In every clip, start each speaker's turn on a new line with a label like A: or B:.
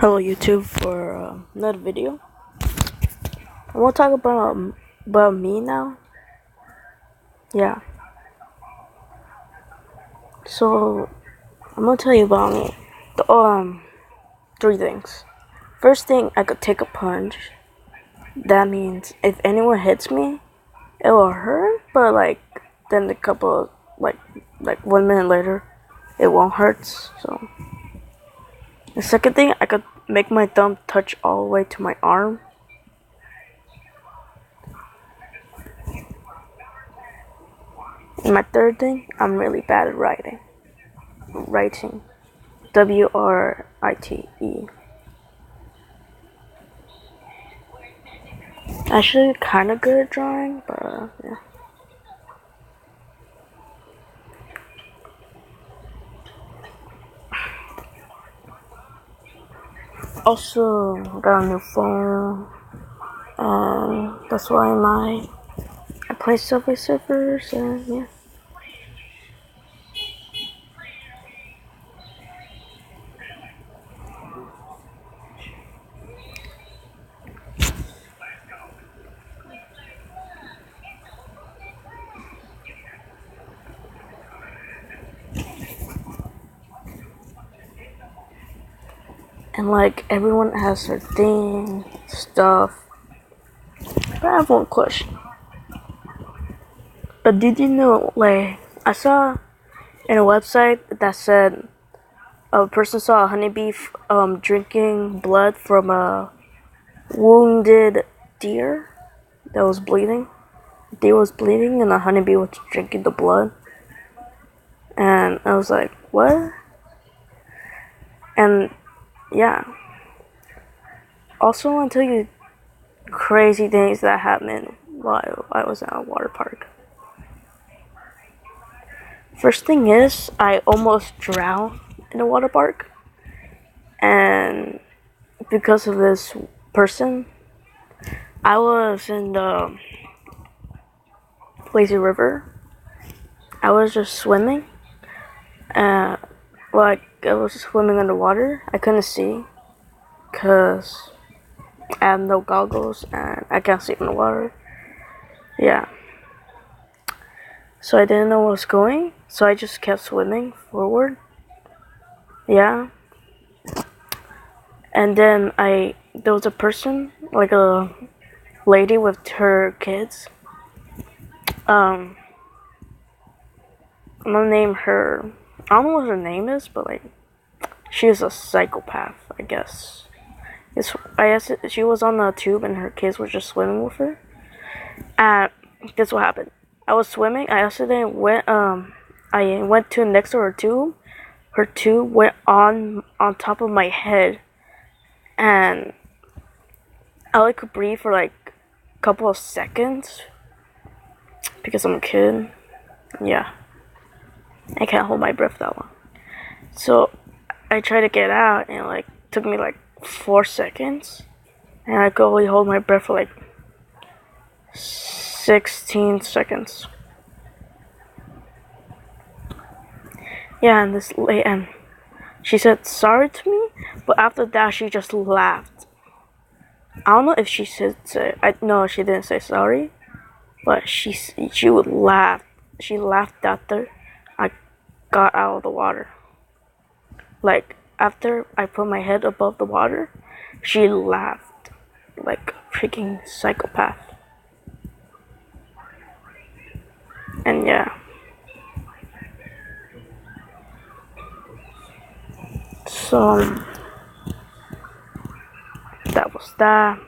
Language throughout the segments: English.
A: Hello YouTube for another video. I want to talk about me now. Yeah. So I'm gonna tell you about me. Three things. First thing, I could take a punch. That means if anyone hits me, it will hurt. But then a couple like 1 minute later, it won't hurt. So the second thing, I could make my thumb touch all the way to my arm. And my third thing, I'm really bad at writing. WRITE. Actually, kind of good at drawing, but yeah. Also, got a new phone, and that's why I play Subway Surfers, and yeah. And everyone has their thing, stuff. But I have one question. But did you know, I saw in a website that said a person saw a honeybee drinking blood from a wounded deer that was bleeding. The deer was bleeding and the honeybee was drinking the blood. And I was like, what? And yeah. Also, I want to tell you crazy things that happened while I was at a water park. First thing is, I almost drowned in a water park. And because of this person, I was in the lazy river. I was just swimming. I was swimming underwater. I couldn't see because I have no goggles and I can't see in the water. Yeah. So I didn't know where I was going, so I just kept swimming forward. Yeah. And then there was a person, like a lady with her kids. I'm gonna name her, I don't know what her name is, but she is a psychopath, I guess. I guess she was on the tube and her kids were just swimming with her. And this what happened. I was swimming. I accidentally went. I went to next to her tube. Her tube went on top of my head, and I could breathe for a couple of seconds because I'm a kid. Yeah, I can't hold my breath that long. So I tried to get out, and it took me 4 seconds, and I could only hold my breath for 16 seconds. Yeah, and she said sorry to me, but after that she just laughed. I don't know if she said no, she didn't say sorry, but she would laugh. She laughed after I got out of the water. After I put my head above the water, she laughed like a freaking psychopath. And yeah. So that was that.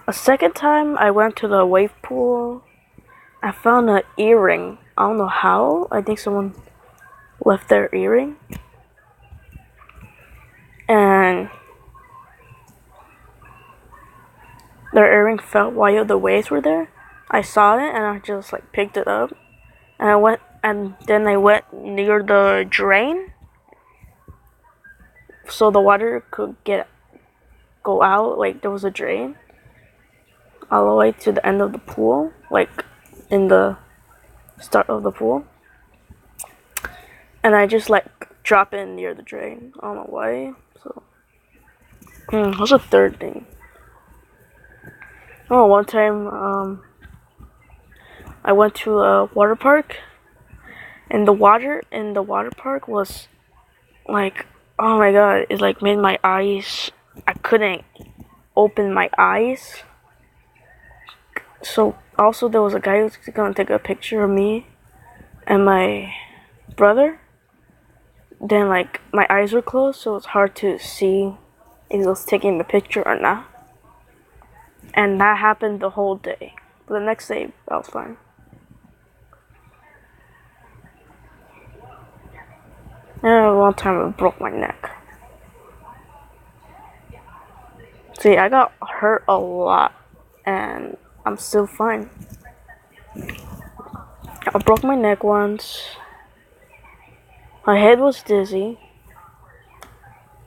A: A second time I went to the wave pool. I found an earring. I don't know how. I think someone left their earring. And their earring fell while the waves were there. I saw it and I just picked it up. And then I went near the drain so the water could go out. There was a drain all the way to the end of the pool, in the start of the pool. And I just drop in near the drain. I don't know why. So What's the third thing? Oh, one time, I went to a water park, and the water in the water park was like, oh my god, it like made my eyes. I couldn't open my eyes. So also there was a guy who was gonna take a picture of me and my brother. Then like my eyes were closed, so it's hard to see if he was taking the picture or not. And that happened the whole day. But the next day, I was fine. And one time I broke my neck. See, I got hurt a lot, and I'm still fine. I broke my neck once. My head was dizzy.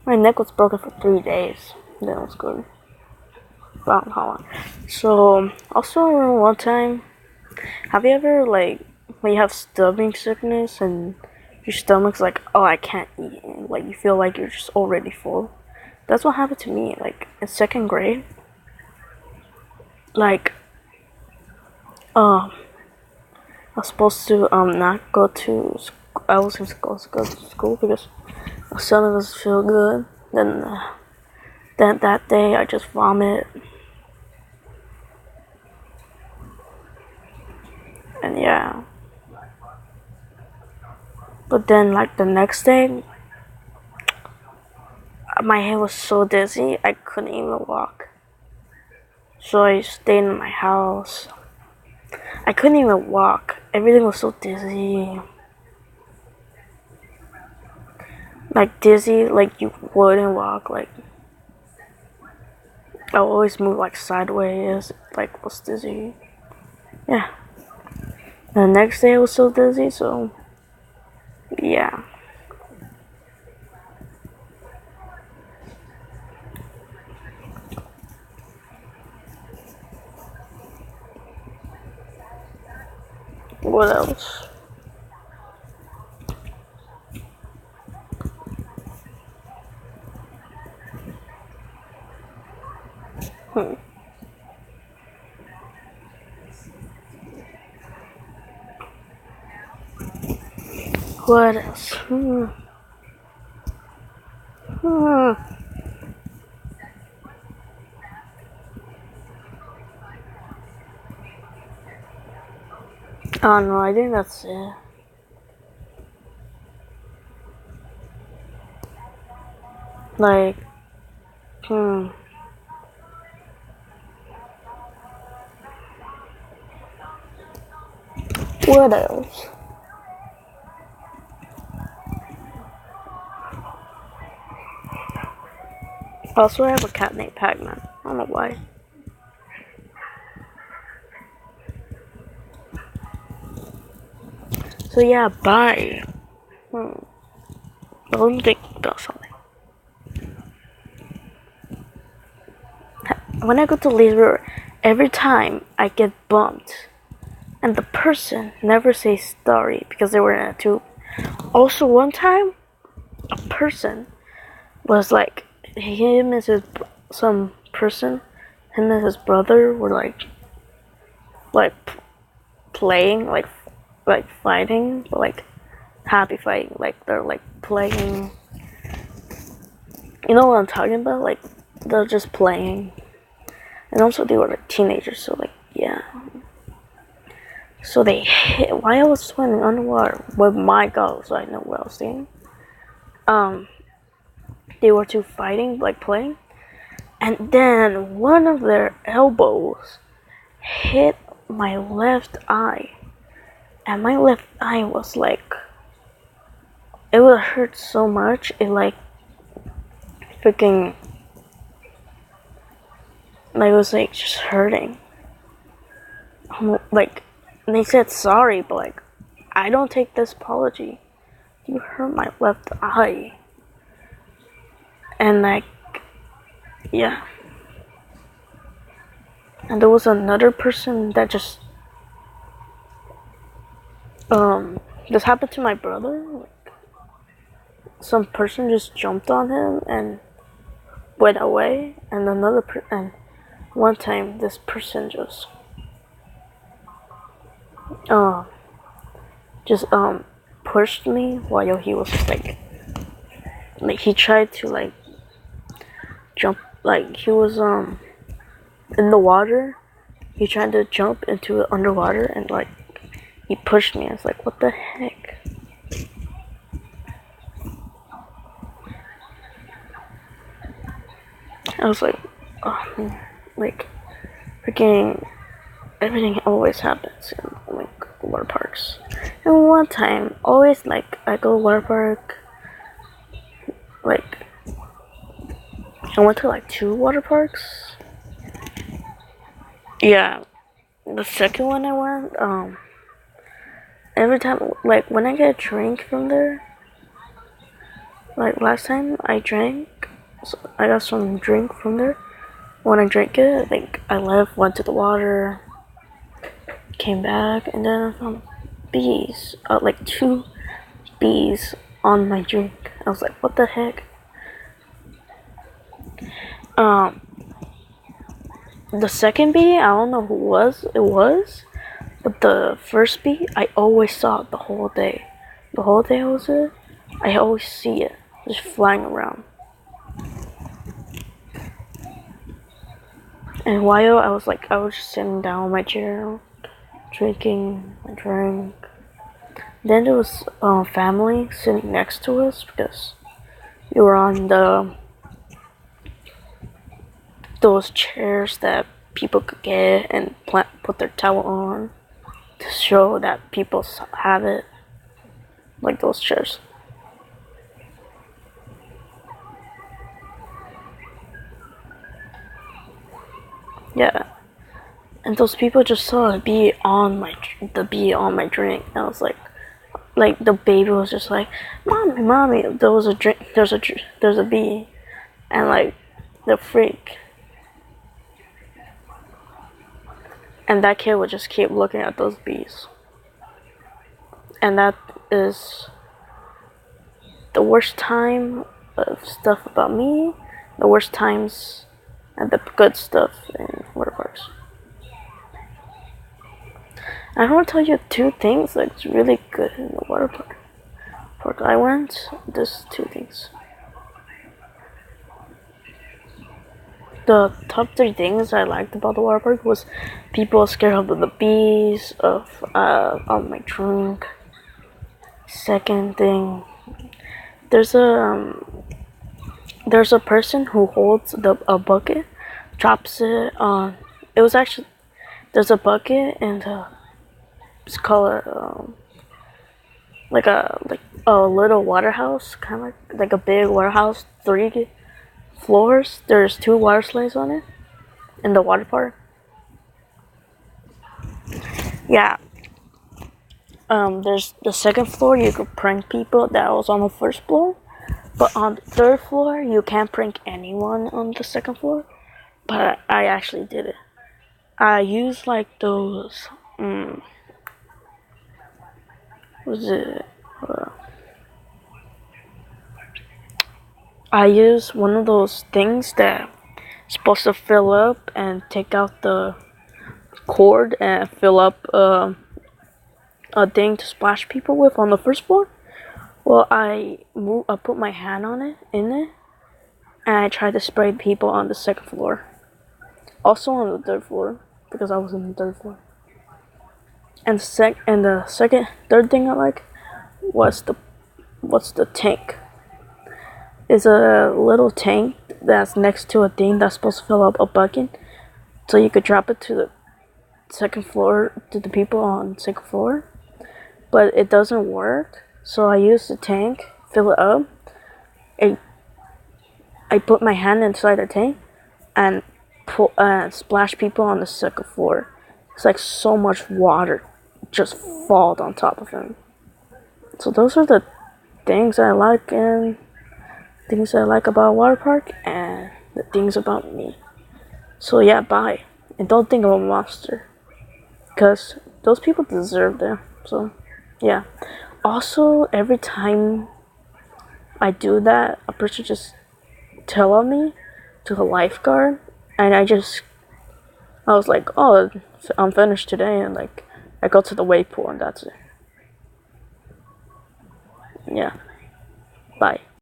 A: My neck was broken for 3 days. Then it was good. I don't know how long. So, also I remember one time, have you ever, like, when you have stomach sickness and your stomach's like, oh, I can't eat, and, like, you feel like you're just already full? That's what happened to me, like, in 2nd grade. Like, I was supposed to, not go to school. I was supposed to go to school because my stomach doesn't feel good. Then that day I just vomit. And yeah. But then like the next day, my head was so dizzy I couldn't even walk. So I stayed in my house. I couldn't even walk. Everything was so dizzy. Like dizzy, like you wouldn't walk. Like I always move like sideways. Like was dizzy. Yeah. The next day I was so dizzy. So yeah. What else? What else? Oh no, I think that's it. Like, what else? Also, I have a cat named Pac-Man. I don't know why. So yeah, bye. Let me think about something. When I go to Leesburg, every time I get bumped, and the person never says sorry because they were in a tube. Also, one time, a person was like, him and his some person, him and his brother were like playing, like fighting, but like happy fighting, like they're like playing. You know what I'm talking about? Like they're just playing, and also they were like teenagers, so like yeah. So they hit while I was swimming underwater with my goggles, so I know what I was doing. They were two fighting, like playing, and then one of their elbows hit my left eye, and my left eye was like, it would hurt so much, it like freaking, like it was like just hurting. Like they said sorry, but like I don't take this apology. You hurt my left eye. And like yeah. And there was another person that just this happened to my brother. Like, some person just jumped on him and went away, and and one time this person uh just pushed me while he was like he tried to like jump, like he was in the water. He tried to jump into it underwater, and like he pushed me. I was like, what the heck? I was like, oh man, like freaking everything always happens in like water parks. And one time, always like I go water park, like I went to like 2 water parks. Yeah, the second one I went, every time, like when I get a drink from there, like last time I drank, so I got some drink from there. When I drank it, I think I left, went to the water, came back, and then I found bees, like 2 bees on my drink. I was like, what the heck? Um, the second bee, I don't know who it was, but the first bee, I always saw it the whole day. The whole day I was there, I always see it just flying around. And while I was just sitting down on my chair, drinking my drink. Then there was family sitting next to us because we were on those chairs that people could get and put their towel on to show that people have it, like those chairs. Yeah, and those people just saw the bee on my drink. And I was like the baby was just like, mommy, there was a drink, there's a bee, and like the freak. And that kid would just keep looking at those bees. And that is the worst time of stuff about me, the worst times and the good stuff in water parks. I want to tell you 2 things that's really good in the water park. I went, there's 2 things. The top 3 things I liked about the water park was people scared of the bees, of my drink. Second thing, there's a person who holds a bucket, drops it on. It was actually there's a bucket and it's called like a little water house, kind of like a big water house, 3 floors. There's 2 water slides on it in the water park. Yeah. There's the second floor, you could prank people. That was on the first floor, but on the third floor you can't prank anyone on the second floor. But I actually did it. I used like those was it I used one of those things that supposed to fill up and take out the cord and fill up a thing to splash people with on the first floor. Well, I put my hand in it, and I tried to spray people on the second floor. Also on the third floor, because I was in the third floor. And third thing I like was the tank. It's a little tank that's next to a thing that's supposed to fill up a bucket, so you could drop it to the second floor, to the people on the second floor. But it doesn't work, so I use the tank, fill it up. I put my hand inside the tank and splash people on the second floor. It's like so much water just falls on top of them. So those are the things I like about water park and the things about me. So yeah, bye. And don't think I'm a monster, because those people deserve them. So yeah. Also, every time I do that, a person just tell on me, to the lifeguard, and I was like, oh, I'm finished today, and like I go to the wave pool, and that's it. Yeah. Bye.